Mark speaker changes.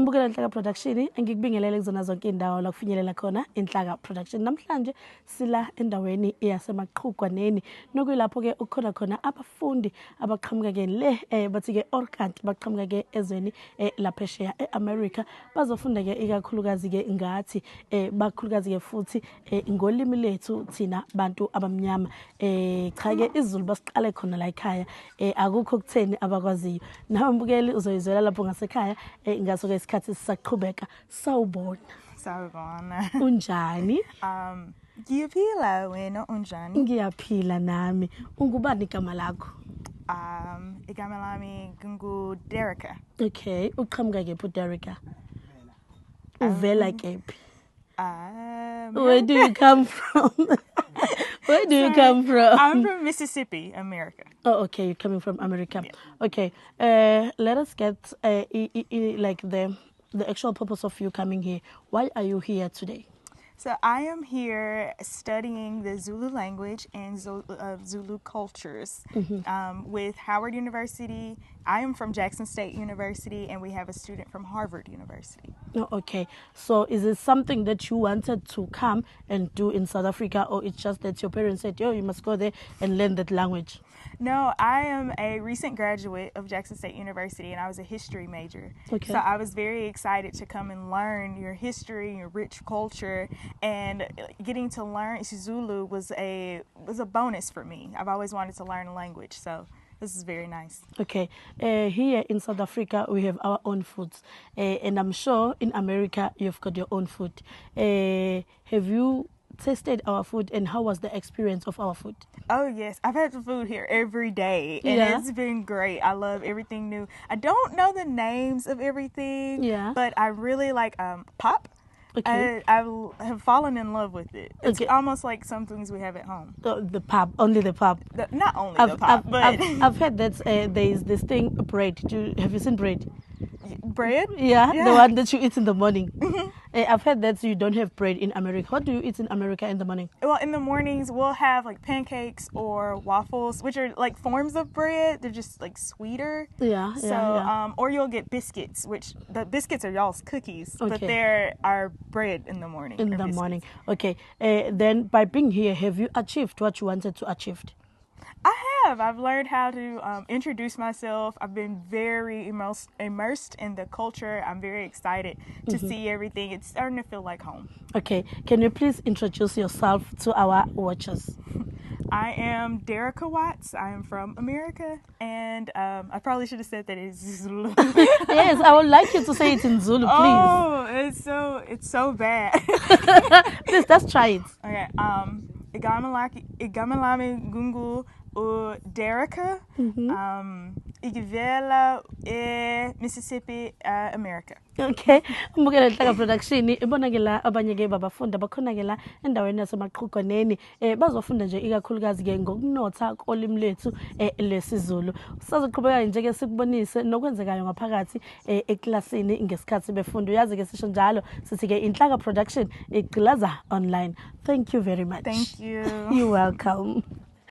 Speaker 1: Mbukela Inhlaka Production ngikubingelele kuzona zonke indawo la kufinyelela khona Inhlaka Production. Namhlanje sila endaweni yasemaqhugwaneni nokuyilapho ke ukukhona khona abafundi abaqhamuka ke le bathi ke Orkant baqhamuka ke ezweni laphesheya eAmerica bazofunda ke ikakhulukazi ke ngathi bakhulukazi ke futhi ngolimi lethu thina bantu abamnyama cha ke isiZulu basiqale khona la ekhaya akukho kutheni abakwaziyo nawe mbukeli uzoyizwela lapho ngasekhaya ngaso ke isikhathi sisaqhubeka sawubona unjani
Speaker 2: Ngiyaphila wena unjani
Speaker 1: Ngiyaphila nami ungubani igama lakho
Speaker 2: igama lami Derica
Speaker 1: Okay uqhamuka kephi Derica Uvela kephi Where do you come from Where do you come from
Speaker 2: I'm from Mississippi, America.
Speaker 1: Oh, okay, you're coming from America. Yeah. Okay, let us get like the actual purpose of you coming here. Why are you here today?
Speaker 2: So I am here studying the Zulu language and Zulu cultures with Howard University. I am from Jackson State University, and we have a student from Harvard University.
Speaker 1: Oh, okay. So is it something that you wanted to come and do in South Africa, or it's just that your parents said, yo, you must go there and learn that language?
Speaker 2: No, I am a recent graduate of Jackson State University, and I was a history major.
Speaker 1: Okay.
Speaker 2: So I was very excited to come and learn your history, your rich culture, and getting to learn Zulu was a bonus for me. I've always wanted to learn a language, so this is very nice.
Speaker 1: Okay. Here in South Africa, we have our own foods. And I'm sure in America, you've got your own food. Have you tasted our food, and how was the experience of our food?
Speaker 2: Oh, yes. I've had the food here every day, and it's been great. I love everything new. I don't know the names of everything, but I really like pop.
Speaker 1: Okay.
Speaker 2: I have fallen in love with it. It's almost like some things we have at home.
Speaker 1: The pop, only the pop.
Speaker 2: Not only the pop, but
Speaker 1: I've heard that there is this thing, bread. Have you seen bread?
Speaker 2: Bread?
Speaker 1: Yeah, the one that you eat in the morning. I've heard that you don't have bread in America. What do you eat in America in the morning?
Speaker 2: Well, in the mornings, we'll have like pancakes or waffles, which are like forms of bread. They're just like sweeter. Or you'll get biscuits, which the biscuits are y'all's cookies, but they're our bread in the morning.
Speaker 1: In the morning. Okay. Then by being here, have you achieved what you wanted to achieve?
Speaker 2: I have. I've learned how to introduce myself. I've been very immersed in the culture. I'm very excited to see everything. It's starting to feel like home.
Speaker 1: Okay. Can you please introduce yourself to our watchers?
Speaker 2: I am Derica Watts. I am from America, and I probably should have said that it's Zulu.
Speaker 1: Yes, I would like you to say it in Zulu, please.
Speaker 2: Oh, it's so bad.
Speaker 1: Please, let's try it.
Speaker 2: Okay. Igama lami Gungu Derica. Igivela Mississippi, America.
Speaker 1: Okay. Mbukela Inhlaka Production ibona ke la abanye ke babafunda bakhona ke la endaweni yasemaqhugwaneni bazofunda nje ikakhulukazi ke ngokunotha kolimi lethu lesiZulu. Sazoqhubeka nje ke sikubonise nokwenzekayo ngaphakathi eklasini ngesikhathi befunda. Uyazi ke sisho njalo sithi ke Inhlaka Production igqilaza online. Thank you very much.
Speaker 2: Thank you.
Speaker 1: You're welcome.